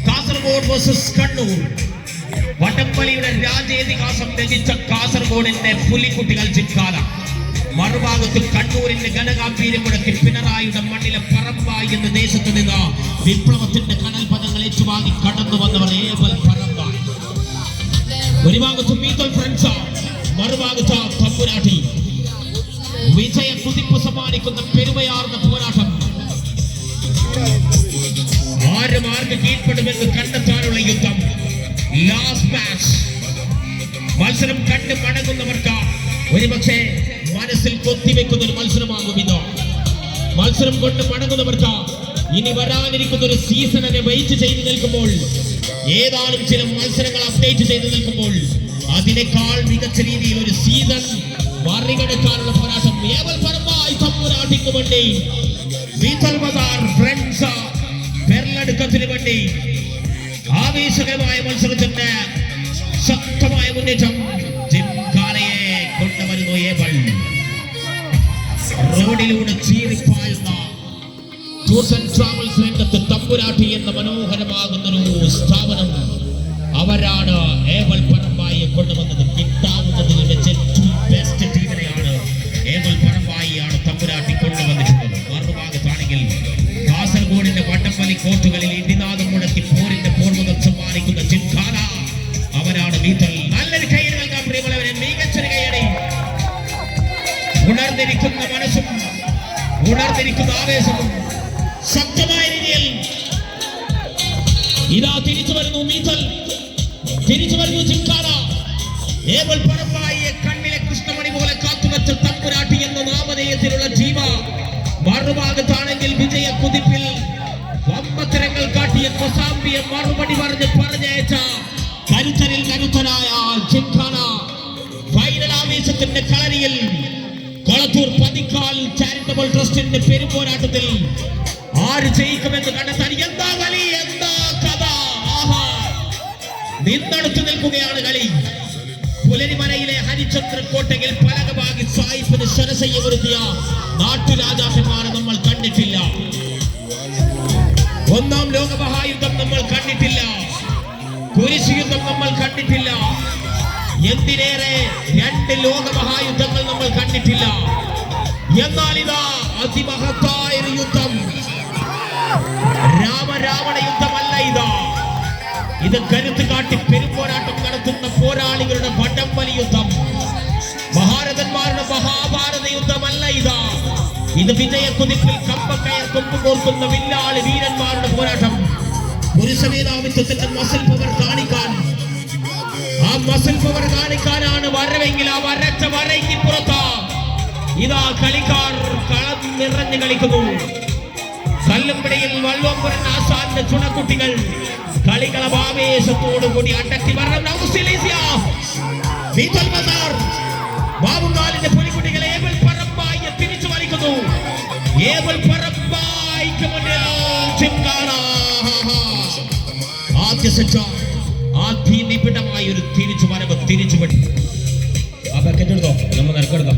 Kasaragod versus Kannur. വടംവലിയുടെ രാജേതിഹാസം രചിച്ച കാസർഗോഡിന്റെ പുലിക്കുട്ടികൾ ജിംഖാന, മറുഭാഗത്ത് കണ്ണൂരിന്റെ ഘനഗാംഭീര്യം മുടക്കി പിണറായിയുടെ മണ്ണിലെ പറമ്പായി എന്ന ദേശത്ത് നിന്ന് വിപ്ലവത്തിന്റെ കടൽ പദങ്ങൾ ഏറ്റുവാങ്ങി കടന്നു വന്നവർ ഏവൽ പറമ്പായി. ഒരു ഭാഗത്ത് മീതൽ ഫ്രണ്ട്സ്, മറുഭാഗത്ത് തമ്പുരാട്ടി. വിജയ കുതിപ്പ് സമ്മാനിക്കുന്ന പെരുമയാർന്ന പോരാട്ടം. ആർക്ക് കീഴ്പ്പെടുമെന്ന് കണ്ടെത്താനുള്ള യുദ്ധം. Last match. മത്സരം കണ്ട് മടങ്ങുന്നവർക്ക് ഒരുപക്ഷെ മനസ്സിൽ കൊത്തിവെക്കുന്ന ഒരു മത്സരമാകും ഇത്. മത്സരം കൊണ്ട് മടങ്ങുന്നവർക്ക് ഇനി വരാനിരിക്കുന്ന ഒരു സീസണിനെ വെയിറ്റ് ചെയ്ത് നിൽക്കുമ്പോൾ, ഏതാനും ചില മത്സരങ്ങൾ അപ്ഡേറ്റ് ചെയ്ത് നിൽക്കുമ്പോൾ, അതിനേക്കാൾ മികച്ച രീതിയിൽ ഒരു സീസൺ മറികടക്കാനുള്ള പോരാട്ടം. ഏവൽ പറമ്പായി തമ്പുരാട്ടിക്ക് വേണ്ടി, മീതൽ ബസാർ ഫ്രണ്ട്സ് പെരലടുക്കത്തിന് വേണ്ടി ആവേശകരമായ മത്സരത്തിന്റെ ശക്തമായ മുന്നേറ്റം. ജിംഖാനയെ കൊണ്ടുവരുന്നു ഏവൽ. റോഡിലൂടെ ചീറിപ്പായുന്ന ടൂർസ് ആൻഡ് ട്രാവൽസ് രംഗത്ത് തമ്പുരാട്ടി എന്ന മനോഹരമാകുന്നൊരു സ്ഥാപനം, അവരാണ് ഏവൽ പറമ്പായിയെ കൊണ്ടുവന്നത്. കിട്ടാവുന്നതിൽ വെച്ച് ഏറ്റവും ബെസ്റ്റ് ടീമിനെയാണ് ഏവൽ പറമ്പായിയാണ് തമ്പുരാട്ടി കൊണ്ടുവന്നിട്ടുള്ളത്. മറുഭാഗത്താണെങ്കിൽ കാസർഗോഡിന്റെ വടംവലി കോർട്ടുകളിൽ ഇടിനാദം മുടക്കി പോരിന്റെ പൂർവ്വതം സമ്മാനിക്കുന്ന ജിംഖാന, അവരാണ് മീതൽ. നല്ലൊരു കൈ നൽകാൻ പ്രിയമുള്ളവരെ, മികച്ചൊരു കൈയടി. ഉണർന്നിരിക്കുന്ന മനസ്സും ഉണർന്നിരിക്കുന്ന ആവേശവും ശക്തമായ രീതിയിൽ ഇതാ തിരിച്ചു വരുന്നു മീതൽ, തിരിച്ചു വരുന്നു ജിംഖാന. ഏവൽ പറമ്പായിയെ കണ്ണിലെ കൃഷ്ണമണി പോലെ കാത്തുവച്ച തമ്പുരാട്ടി എന്ന നാമധേയത്തിലുള്ള ജീവ. മറുഭാഗത്താണെങ്കിൽ വിജയ കുതിപ്പിൽ വമ്പത്തരങ്ങൾ കാട്ടിയ കൊസാംബിയെ മറുപടി പറഞ്ഞയച്ച കരുത്തരിൽ കരുത്തനായ ജിംഖാന. ഫൈനൽ ആവേശത്തിന്റെ കളരിയിൽ കൊളത്തൂർ പതിക്കാൽ ചാരിറ്റബിൾ ട്രസ്റ്റിന്റെ പെരുപോരാട്ടത്തിൽ ആര് ജയിക്കുമെന്ന് കണ്ടെത്താൻ എന്താ കളി, എന്താ കഥ. ആഹാ, നിന്നെടുത്തു നിൽക്കുകയാണ് കളി. പുലരിമലയിലെ ഹരിചന്ദ്ര കോട്ടയിൽ പലകഭാഗി സായിപ്പിന് ശരസയ്യ വരുത്തിയ നാട്ടുരാജാക്കന്മാരെ നമ്മൾ കണ്ടിട്ടില്ല. ഒന്നാം ലോകമഹായുദ്ധം നമ്മൾ കണ്ടിട്ടില്ല. കുരിശ് യുദ്ധം നമ്മൾ കണ്ടിട്ടില്ല. എന്തിനേറെ 2 ലോകമഹായുദ്ധങ്ങൾ നമ്മൾ കണ്ടിട്ടില്ല. എന്നാൽ ഇതാ അതിമഹത്തായൊരു യുദ്ധം. രാമരാവണ യുദ്ധമല്ല ഇതാ. ഇത് കരുത്ത് കാട്ടി പെരുമ്പോരാട്ടം നടത്തുന്ന പോരാളികളുടെ വടംവലി യുദ്ധം. മഹാരഥന്മാരുടെ മഹാഭാരത യുദ്ധമല്ല ഇതാ. ഇത് വിജയക്കുതിപ്പിൽ കമ്പക്കയർ കൊമ്പുകോർക്കുന്ന വില്ലാളി വീരന്മാരുടെ പോരാട്ടം. പുരുഷ മേധാവിത്വത്തിന്റെ മസിൽ പവർ കാണിക്കാൻ, ആ മസിൽ പവർ കാണിക്കാനാണ് വരവെങ്കിൽ ആ വരച്ച വരയ്ക്ക് പുറത്താ ഇതാ കളിക്കാർ കളം നിറഞ്ഞു കളിക്കുന്നു. കല്ലുംപിടിയിൽ വള്ളുവമ്പുരൻ ആശാന്റെ ചുണക്കുട്ടികൾ കളികളെ ആവേശത്തോടുകൂടി അടക്കി വരണം. മീതൽ ബസാർ ബാബുകാലിന്റെ പുലിക്കുട്ടികളെ ഏവൽ പറമ്പായിയെ തിരിച്ചു വലിക്കുന്നു. ഏവൽ പറമ്പായിക്ക് മുന്നിൽ ജിംഖാന. ആദ്യ സെറ്റ്, ആദ്യ നിബിഡമായ ഒരു തിരിച്ചു വരവ്, തിരിച്ചുപെട്ടു. ആ ബക്കറ്റ് എടുത്തോ, നമ്മൾ നിരക്കെടുക്കാം.